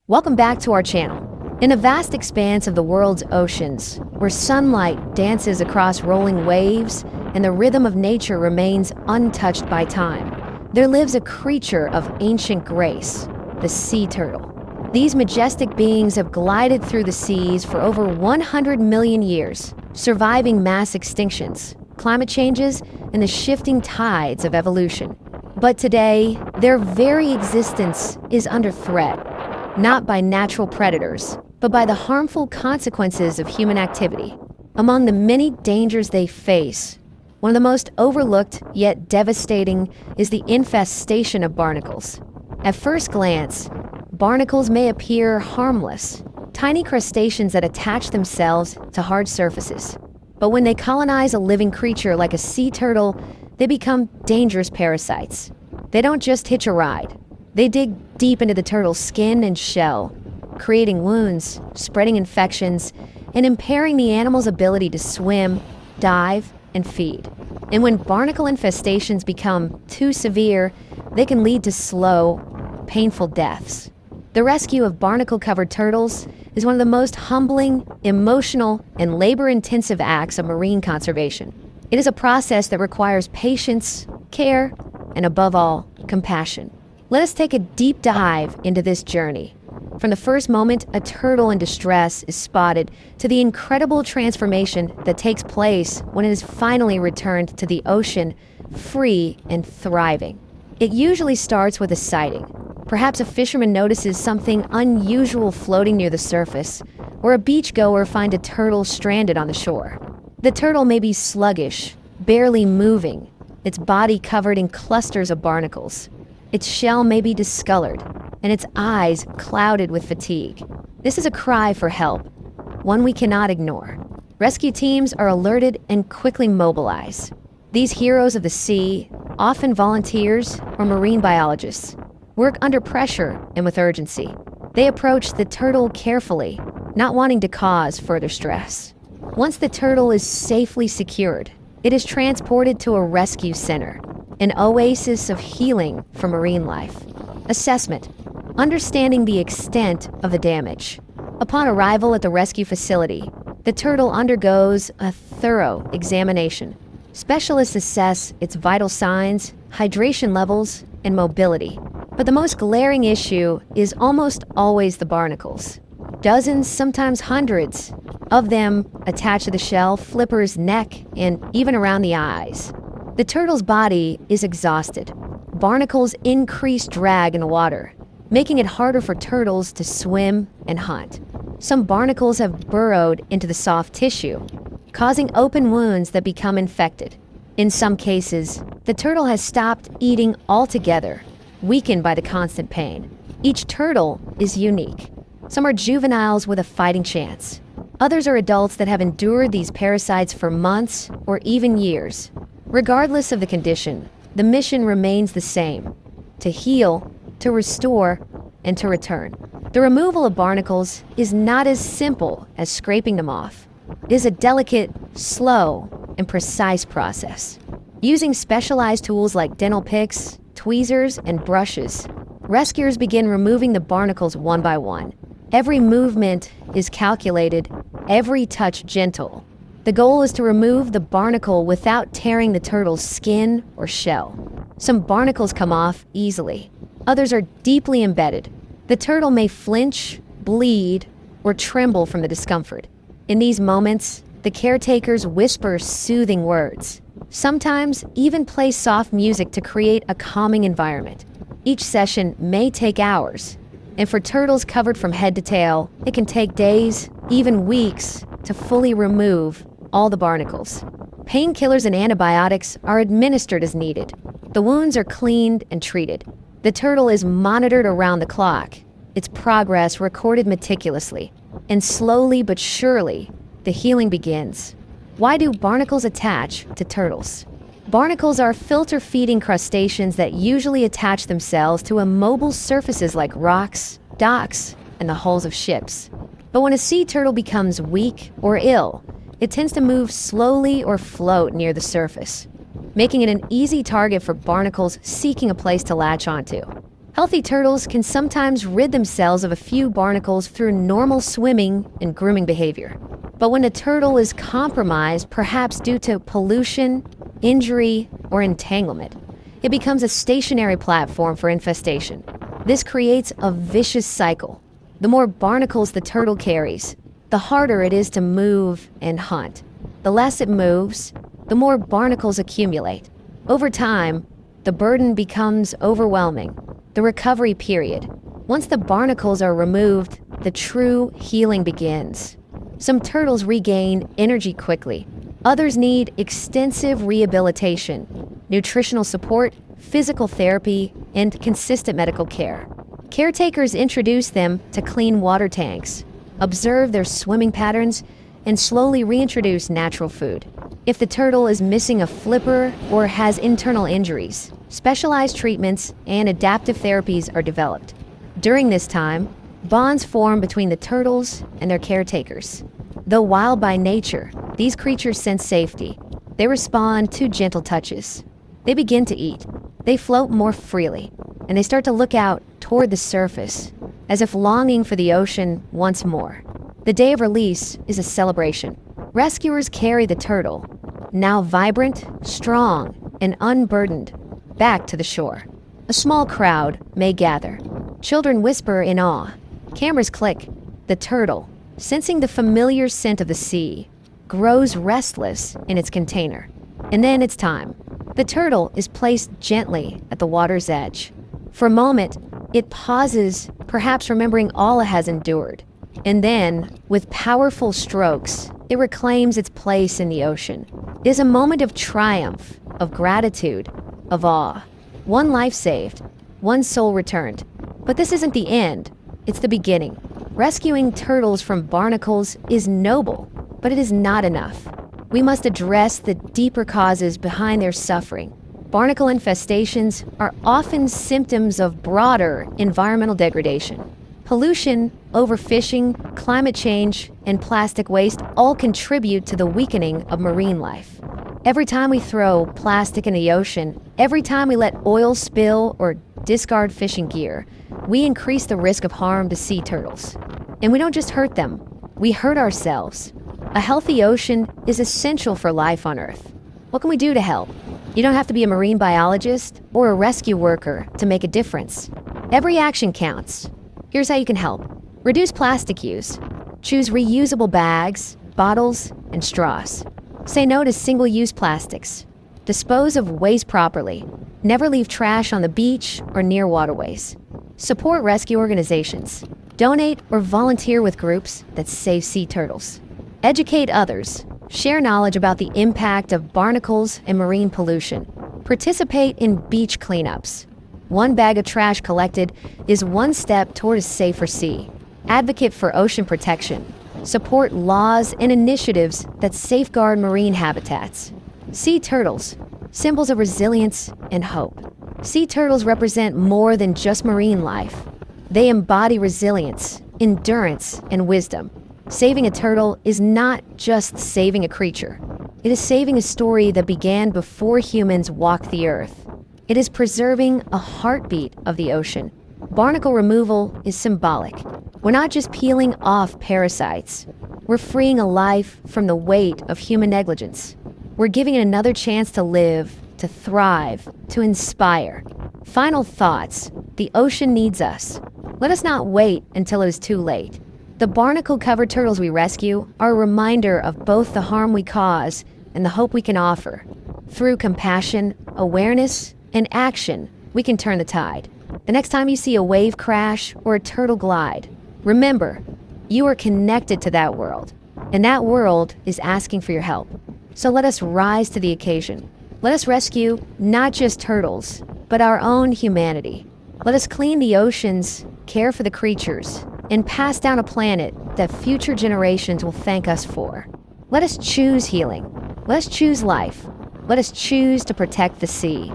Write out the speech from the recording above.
Welcome back to our channel. In a vast expanse of the world's oceans, where sunlight dances across rolling waves and the rhythm of nature remains untouched by time, there lives a creature of ancient grace, the sea turtle. These majestic beings have glided through the seas for over 100 million years, surviving mass extinctions, climate changes, and the shifting tides of evolution. But today, their very existence is under threat. Not by natural predators, but by the harmful consequences of human activity. Among the many dangers they face, one of the most overlooked yet devastating is the infestation of barnacles. At first glance, barnacles may appear harmless, tiny crustaceans that attach themselves to hard surfaces. But when they colonize a living creature like a sea turtle, they become dangerous parasites. They don't just hitch a ride. They dig deep into the turtle's skin and shell, creating wounds, spreading infections, and impairing the animal's ability to swim, dive, and feed. And when barnacle infestations become too severe, they can lead to slow, painful deaths. The rescue of barnacle-covered turtles is one of the most humbling, emotional, and labor-intensive acts of marine conservation. It is a process that requires patience, care, and above all, compassion. Let us take a deep dive into this journey. From the first moment a turtle in distress is spotted to the incredible transformation that takes place when it is finally returned to the ocean, free and thriving. It usually starts with a sighting. Perhaps a fisherman notices something unusual floating near the surface, or a beachgoer finds a turtle stranded on the shore. The turtle may be sluggish, barely moving, its body covered in clusters of barnacles. Its shell may be discolored, and its eyes clouded with fatigue. This is a cry for help, one we cannot ignore. Rescue teams are alerted and quickly mobilize. These heroes of the sea, often volunteers or marine biologists, work under pressure and with urgency. They approach the turtle carefully, not wanting to cause further stress. Once the turtle is safely secured, it is transported to a rescue center, an oasis of healing for marine life. Assessment: understanding the extent of the damage. Upon arrival at the rescue facility, the turtle undergoes a thorough examination. Specialists assess its vital signs, hydration levels, and mobility. But the most glaring issue is almost always the barnacles. Dozens, sometimes hundreds, of them attached to the shell, flipper's neck, and even around the eyes. The turtle's body is exhausted. Barnacles increase drag in the water, making it harder for turtles to swim and hunt. Some barnacles have burrowed into the soft tissue, causing open wounds that become infected. In some cases, the turtle has stopped eating altogether, weakened by the constant pain. Each turtle is unique. Some are juveniles with a fighting chance. Others are adults that have endured these parasites for months or even years. Regardless of the condition, the mission remains the same: to heal, to restore, and to return. The removal of barnacles is not as simple as scraping them off. It is a delicate, slow, and precise process. Using specialized tools like dental picks, tweezers, and brushes, rescuers begin removing the barnacles one by one. Every movement is calculated, every touch gentle. The goal is to remove the barnacle without tearing the turtle's skin or shell. Some barnacles come off easily. Others are deeply embedded. The turtle may flinch, bleed, or tremble from the discomfort. In these moments, the caretakers whisper soothing words, sometimes even play soft music to create a calming environment. Each session may take hours, and for turtles covered from head to tail, it can take days, even weeks, to fully remove all the barnacles. Painkillers and antibiotics are administered as needed. The wounds are cleaned and treated. The turtle is monitored around the clock, its progress recorded meticulously. And slowly but surely, the healing begins. Why do barnacles attach to turtles? Barnacles are filter-feeding crustaceans that usually attach themselves to immobile surfaces like rocks, docks, and the hulls of ships. But when a sea turtle becomes weak or ill, it tends to move slowly or float near the surface, making it an easy target for barnacles seeking a place to latch onto. Healthy turtles can sometimes rid themselves of a few barnacles through normal swimming and grooming behavior. But when a turtle is compromised, perhaps due to pollution, injury, or entanglement, it becomes a stationary platform for infestation. This creates a vicious cycle. The more barnacles the turtle carries, the harder it is to move and hunt. The less it moves, the more barnacles accumulate. Over time, the burden becomes overwhelming. The recovery period. Once the barnacles are removed, the true healing begins. Some turtles regain energy quickly. Others need extensive rehabilitation, nutritional support, physical therapy, and consistent medical care. Caretakers introduce them to clean water tanks, observe their swimming patterns, and slowly reintroduce natural food. If the turtle is missing a flipper or has internal injuries, specialized treatments and adaptive therapies are developed. During this time, bonds form between the turtles and their caretakers. Though wild by nature, these creatures sense safety. They respond to gentle touches. They begin to eat. They float more freely, and they start to look out toward the surface, as if longing for the ocean once more. The day of release is a celebration. Rescuers carry the turtle, now vibrant, strong, and unburdened, back to the shore. A small crowd may gather. Children whisper in awe. Cameras click. The turtle, sensing the familiar scent of the sea, grows restless in its container. And then it's time. The turtle is placed gently at the water's edge. For a moment, it pauses, perhaps remembering all it has endured. And then, with powerful strokes, it reclaims its place in the ocean. It is a moment of triumph, of gratitude, of awe. One life saved, one soul returned. But this isn't the end, it's the beginning. Rescuing turtles from barnacles is noble, but it is not enough. We must address the deeper causes behind their suffering. Barnacle infestations are often symptoms of broader environmental degradation. Pollution, overfishing, climate change, and plastic waste all contribute to the weakening of marine life. Every time we throw plastic in the ocean, every time we let oil spill or discard fishing gear, we increase the risk of harm to sea turtles. And we don't just hurt them, we hurt ourselves. A healthy ocean is essential for life on Earth. What can we do to help? You don't have to be a marine biologist or a rescue worker to make a difference. Every action counts. Here's how you can help. Reduce plastic use. Choose reusable bags, bottles, and straws. Say no to single-use plastics. Dispose of waste properly. Never leave trash on the beach or near waterways. Support rescue organizations. Donate or volunteer with groups that save sea turtles. Educate others. Share knowledge about the impact of barnacles and marine pollution. Participate in beach cleanups. One bag of trash collected is one step toward a safer sea. Advocate for ocean protection. Support laws and initiatives that safeguard marine habitats. Sea turtles, symbols of resilience and hope. Sea turtles represent more than just marine life. They embody resilience, endurance, and wisdom. Saving a turtle is not just saving a creature. It is saving a story that began before humans walked the earth. It is preserving a heartbeat of the ocean. Barnacle removal is symbolic. We're not just peeling off parasites. We're freeing a life from the weight of human negligence. We're giving it another chance to live, to thrive, to inspire. Final thoughts. The ocean needs us. Let us not wait until it is too late. The barnacle-covered turtles we rescue are a reminder of both the harm we cause and the hope we can offer. Through compassion, awareness, and action, we can turn the tide. The next time you see a wave crash or a turtle glide, remember, you are connected to that world, and that world is asking for your help. So let us rise to the occasion. Let us rescue not just turtles, but our own humanity. Let us clean the oceans, care for the creatures, and pass down a planet that future generations will thank us for. Let us choose healing. Let us choose life. Let us choose to protect the sea.